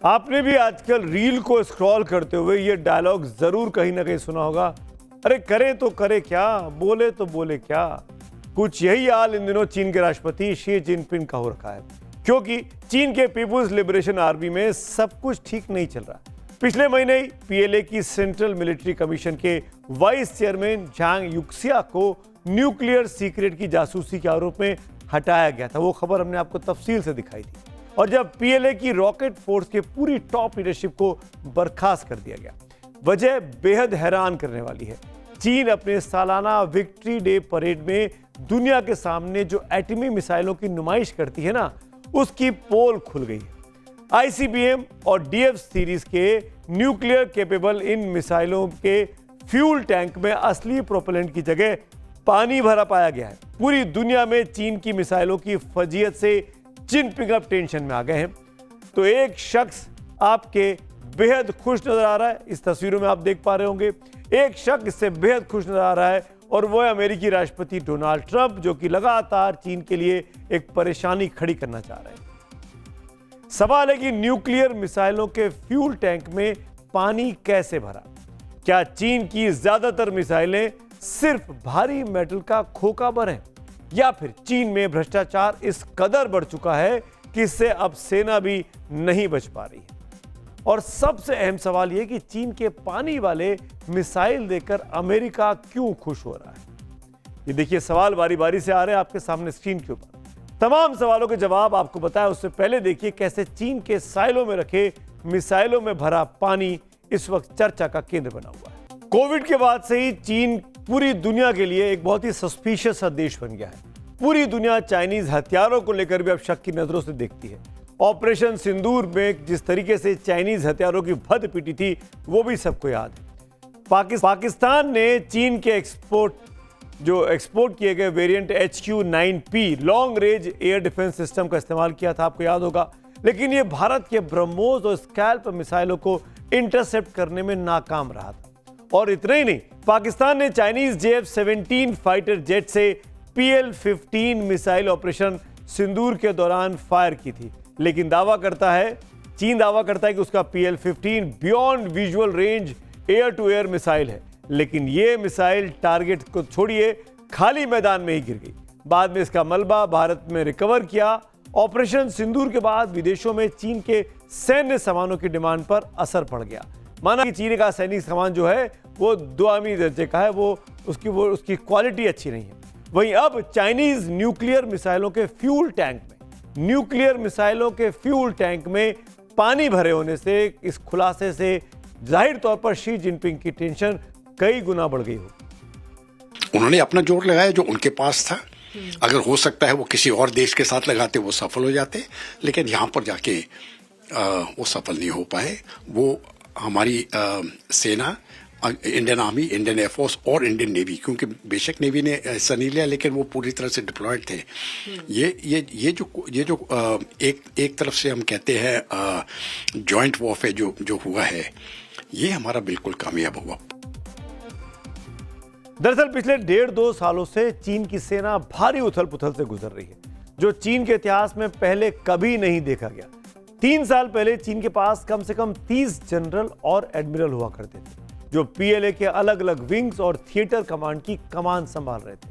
आपने भी आजकल रील को स्क्रॉल करते हुए ये डायलॉग जरूर कहीं ना कहीं सुना होगा, अरे करे तो करे क्या, बोले तो बोले क्या। कुछ यही हाल इन दिनों चीन के राष्ट्रपति शी जिनपिंग का हो रखा है, क्योंकि चीन के पीपुल्स लिबरेशन आर्मी में सब कुछ ठीक नहीं चल रहा। पिछले महीने ही पीएलए की सेंट्रल मिलिट्री कमीशन के वाइस चेयरमैन झांग युक्सिया को न्यूक्लियर सीक्रेट की जासूसी के आरोप में हटाया गया था। वो खबर हमने आपको तफसील से दिखाई थी। और जब पीएलए की रॉकेट फोर्स के पूरी टॉप लीडरशिप को बर्खास्त कर दिया गया, वजह बेहद हैरान करने वाली है। चीन अपने सालाना विक्ट्री डे परेड में दुनिया के सामने जो एटमी मिसाइलों की नुमाइश करती है ना, उसकी पोल खुल गई है। आईसीबीएम और डीएफ सीरीज के न्यूक्लियर कैपेबल इन मिसाइलों के फ्यूल टैंक में असली प्रोपेलेंट की जगह पानी भरा पाया गया है। पूरी दुनिया में चीन की मिसाइलों की फजीयत से जिनपिंग अब टेंशन में आ गए हैं। तो एक शख्स आपके बेहद खुश नजर आ रहा है, इस तस्वीरों में आप देख पा रहे होंगे। एक शख्स इससे बेहद खुश नजर आ रहा है और वो है अमेरिकी राष्ट्रपति डोनाल्ड ट्रंप, जो कि लगातार चीन के लिए एक परेशानी खड़ी करना चाह रहे हैं। सवाल है कि न्यूक्लियर मिसाइलों के फ्यूल टैंक में पानी कैसे भरा? क्या चीन की ज्यादातर मिसाइलें सिर्फ भारी मेटल का खोखा भर हैं, या फिर चीन में भ्रष्टाचार इस कदर बढ़ चुका है कि इससे अब सेना भी नहीं बच पा रही है? और सबसे अहम सवाल यह कि चीन के पानी वाले मिसाइल देकर अमेरिका क्यों खुश हो रहा है? ये देखिए, सवाल बारी बारी से आ रहे हैं आपके सामने स्क्रीन के ऊपर। तमाम सवालों के जवाब आपको बताया, उससे पहले देखिए कैसे चीन के साइलों में रखे मिसाइलों में भरा पानी इस वक्त चर्चा का केंद्र बना हुआ है। कोविड के बाद से ही चीन पूरी दुनिया के लिए एक बहुत ही सस्पिशियस देश बन गया है। पूरी दुनिया चाइनीज हथियारों को लेकर भी अब शक की नजरों से देखती है। ऑपरेशन सिंदूर में जिस तरीके से चाइनीज हथियारों की भद पिटी थी, वो भी सबको याद है। पाकिस्तान ने चीन के एक्सपोर्ट किए गए variant HQ-9P long range air defence system का इस्तेमाल किया था, आपको याद होगा। लेकिन ये भारत के ब्रह्मोस और स्कैल्प मिसाइलों को इंटरसेप्ट करने में नाकाम रहा था। और इतना ही नहीं, पाकिस्तान ने चाइनीज JF-17 फाइटर जेट से PL-15 मिसाइल ऑपरेशन सिंदूर के दौरान फायर की थी। लेकिन चीन दावा करता है कि उसका PL-15 beyond visual range air to air missile है। लेकिन यह मिसाइल टारगेट को छोड़िए खाली मैदान में ही गिर गई। बाद में इसका मलबा भारत में रिकवर किया। ऑपरेशन सिंदूर के बाद विदेशों में चीन के सैन्य सामानों की डिमांड पर असर पड़ गया। माना कि चीन का सैनिक सामान जो है वो दुआमी दर्जे का है, वो उसकी क्वालिटी अच्छी नहीं है। वहीं अब चाइनीज न्यूक्लियर मिसाइलों के फ्यूल टैंक में पानी भरे होने से इस खुलासे से जाहिर तौर पर शी जिनपिंग की टेंशन कई गुना बढ़ गई हो। उन्होंने अपना जोर लगाया जो उनके पास था। अगर हो सकता है वो किसी और देश के साथ लगाते, वो सफल हो जाते, लेकिन यहाँ पर जाके वो सफल नहीं हो पाए। वो हमारी सेना, इंडियन आर्मी, इंडियन एयरफोर्स और इंडियन नेवी, क्योंकि बेशक नेवी ने हिस्सा नहीं लिया लेकिन वो पूरी तरह से डिप्लॉयड थे। ये जो एक तरफ से हम कहते हैं जॉइंट वॉरफेयर जो हुआ है, ये हमारा बिल्कुल कामयाब हुआ। दरअसल पिछले 1.5-2 सालों से चीन की सेना भारी उथल पुथल से गुजर रही है, जो चीन के इतिहास में पहले कभी नहीं देखा गया। 3 साल पहले चीन के पास कम से कम 30 जनरल और एडमिरल हुआ करते थे, जो पीएलए के अलग अलग विंग्स और थिएटर कमांड की कमान संभाल रहे थे।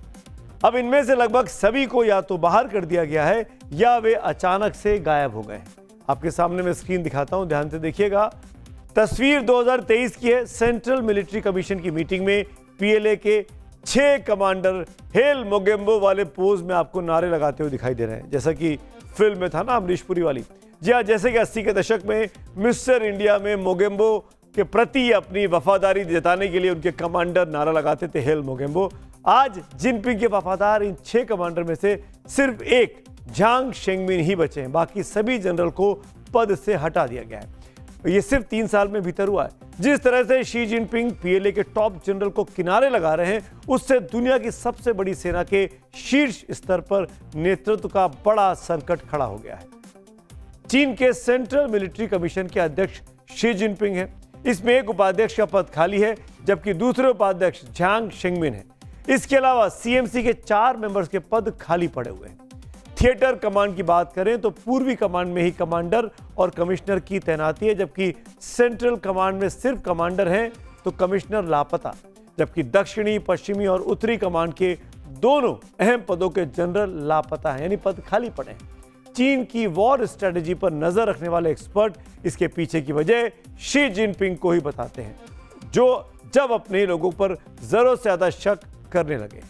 अब इनमें से लगभग सभी को या तो बाहर कर दिया गया है या वे अचानक से गायब हो गए हैं। आपके सामने मैं स्क्रीन दिखाता हूं, ध्यान से देखिएगा। तस्वीर 2023 की है। सेंट्रल मिलिट्री कमीशन की मीटिंग में पीएलए के 6 कमांडर हेल मोगेम्बो वाले पोज में आपको नारे लगाते हुए दिखाई दे रहे हैं, जैसा कि फिल्म में था ना अमरीश पुरी वाली। जी हाँ, जैसे कि 80 के दशक में मिस्टर इंडिया में मोगेम्बो के प्रति अपनी वफादारी जताने के लिए उनके कमांडर नारा लगाते थे, हेल मोगेम्बो। आज जिनपिंग के वफादार इन 6 कमांडर में से सिर्फ एक झांग शेंगमिन ही बचे हैं। बाकी सभी जनरल को पद से हटा दिया गया है। ये सिर्फ 3 साल में भीतर हुआ है। जिस तरह से शी जिनपिंग पीएलए के टॉप जनरल को किनारे लगा रहे हैं, उससे दुनिया की सबसे बड़ी सेना के शीर्ष स्तर पर नेतृत्व का बड़ा संकट खड़ा हो गया है। चीन के सेंट्रल मिलिट्री कमीशन के अध्यक्ष शी जिनपिंग हैं। इसमें एक उपाध्यक्ष का पद खाली है, जबकि दूसरे उपाध्यक्ष झांग शेंगमिन है। इसके अलावा सीएमसी के 4 मेंबर्स के पद खाली पड़े हुए हैं। थिएटर कमांड की बात करें तो पूर्वी कमांड में ही कमांडर और कमिश्नर की तैनाती है, जबकि सेंट्रल कमांड में सिर्फ कमांडर हैं तो कमिश्नर लापता। जबकि दक्षिणी, पश्चिमी और उत्तरी कमांड के दोनों अहम पदों के जनरल लापता हैं, यानी पद खाली पड़े हैं। चीन की वॉर स्ट्रेटेजी पर नजर रखने वाले एक्सपर्ट इसके पीछे की वजह शी जिनपिंग को ही बताते हैं, जो जब अपने लोगों पर जरूरत से ज्यादा शक करने लगे।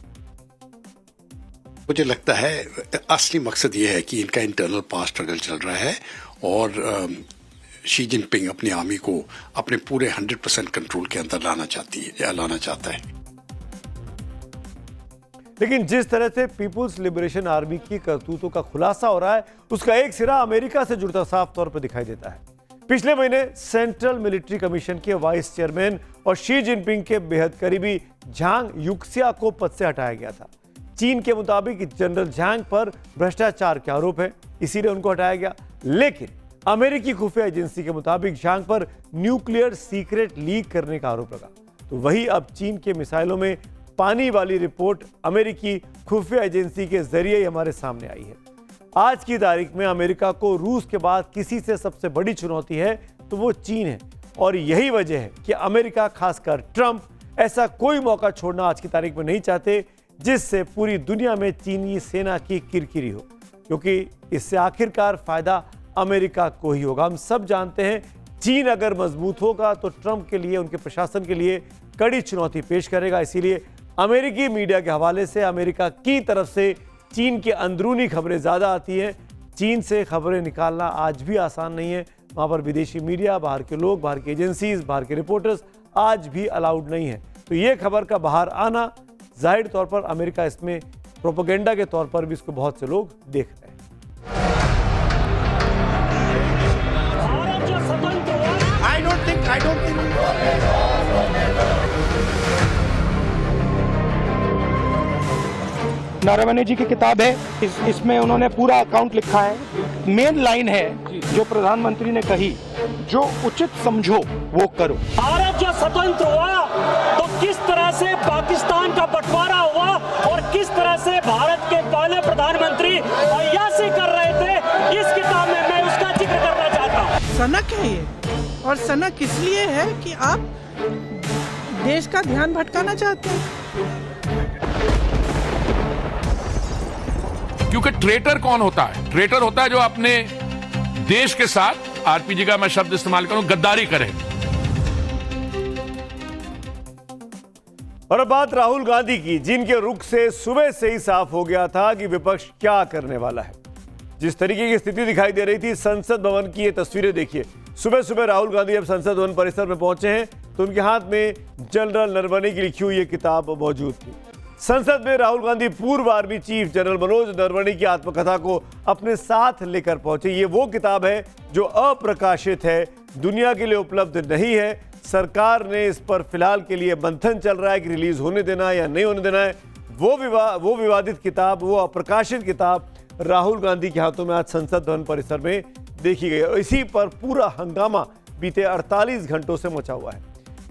मुझे लगता है असली मकसद ये है कि इनका इंटरनल पावर स्ट्रगल चल रहा है और शी जिनपिंग अपनी आर्मी को अपने पूरे 100% कंट्रोल के अंदर लाना चाहता है। लेकिन जिस तरह से पीपुल्स लिबरेशन आर्मी की करतूतों का खुलासा हो रहा है, उसका एक सिरा अमेरिका से जुड़ता साफ तौर पर दिखाई देता है। पिछले महीने सेंट्रल मिलिट्री कमीशन के वाइस चेयरमैन और शी जिनपिंग के बेहद करीबी झांग युक्सिया को पद से हटाया गया था। चीन के मुताबिक जनरल झांग पर भ्रष्टाचार के आरोप है, इसीलिए उनको हटाया गया। लेकिन अमेरिकी खुफिया एजेंसी के मुताबिक झांग पर न्यूक्लियर सीक्रेट लीक करने का आरोप लगा। तो वही अब चीन के मिसाइलों में पानी वाली रिपोर्ट अमेरिकी खुफिया एजेंसी के जरिए हमारे सामने आई है। आज की तारीख में अमेरिका को रूस के बाद किसी से सबसे बड़ी चुनौती है तो वो चीन है, और यही वजह है कि अमेरिका, खासकर ट्रंप, ऐसा कोई मौका छोड़ना आज की तारीख में नहीं चाहते जिससे पूरी दुनिया में चीनी सेना की किरकिरी हो, क्योंकि इससे आखिरकार फायदा अमेरिका को ही होगा। हम सब जानते हैं चीन अगर मजबूत होगा तो ट्रंप के लिए, उनके प्रशासन के लिए कड़ी चुनौती पेश करेगा। इसीलिए अमेरिकी मीडिया के हवाले से अमेरिका की तरफ से चीन की अंदरूनी खबरें ज़्यादा आती हैं। चीन से खबरें निकालना आज भी आसान नहीं है। वहाँ पर विदेशी मीडिया, बाहर के लोग, बाहर की एजेंसीज, बाहर के रिपोर्टर्स आज भी अलाउड नहीं है। तो ये खबर का बाहर आना, जाहिर तौर पर अमेरिका इसमें प्रोपेगेंडा के तौर पर भी इसको बहुत से लोग देख रहे हैं। I don't think नारावने जी की किताब है, इसमें उन्होंने पूरा अकाउंट लिखा है। मेन लाइन है जो प्रधानमंत्री ने कही, जो उचित समझो वो करो। भारत जो स्वतंत्र हुआ तो किस तरह से पाकिस्तान का बंटवारा हुआ और किस तरह से भारत के पहले प्रधानमंत्री अय्याशी कर रहे थे, इस किताब में मैं उसका जिक्र करना चाहता हूँ। सनक है ये, और सनक इसलिए है कि आप देश का ध्यान भटकाना चाहते हैं। क्योंकि ट्रेटर कौन होता है? ट्रेटर होता है जो अपने देश के साथ, आरपीजी का मैं शब्द इस्तेमाल करूं, गद्दारी करे। और अब बात राहुल गांधी की, जिनके रुख से सुबह से ही साफ हो गया था कि विपक्ष क्या करने वाला है। जिस तरीके की स्थिति दिखाई दे रही थी संसद भवन की, ये तस्वीरें देखिए। सुबह सुबह राहुल गांधी जब संसद भवन परिसर में पहुंचे हैं तो उनके हाथ में जनरल नरवणे की लिखी हुई ये किताब मौजूद थी। संसद में राहुल गांधी पूर्व army chief general Manoj Naravane की आत्मकथा को अपने साथ लेकर पहुंचे। ये वो किताब है जो अप्रकाशित है, दुनिया के लिए उपलब्ध नहीं है। सरकार ने इस पर फिलहाल के लिए मंथन चल रहा है कि रिलीज होने देना है या नहीं होने देना है। वो विवादित किताब, वो अप्रकाशित किताब राहुल गांधी के हाथों में आज संसद भवन परिसर में देखी गई और इसी पर पूरा हंगामा बीते 48 घंटों से मचा हुआ है।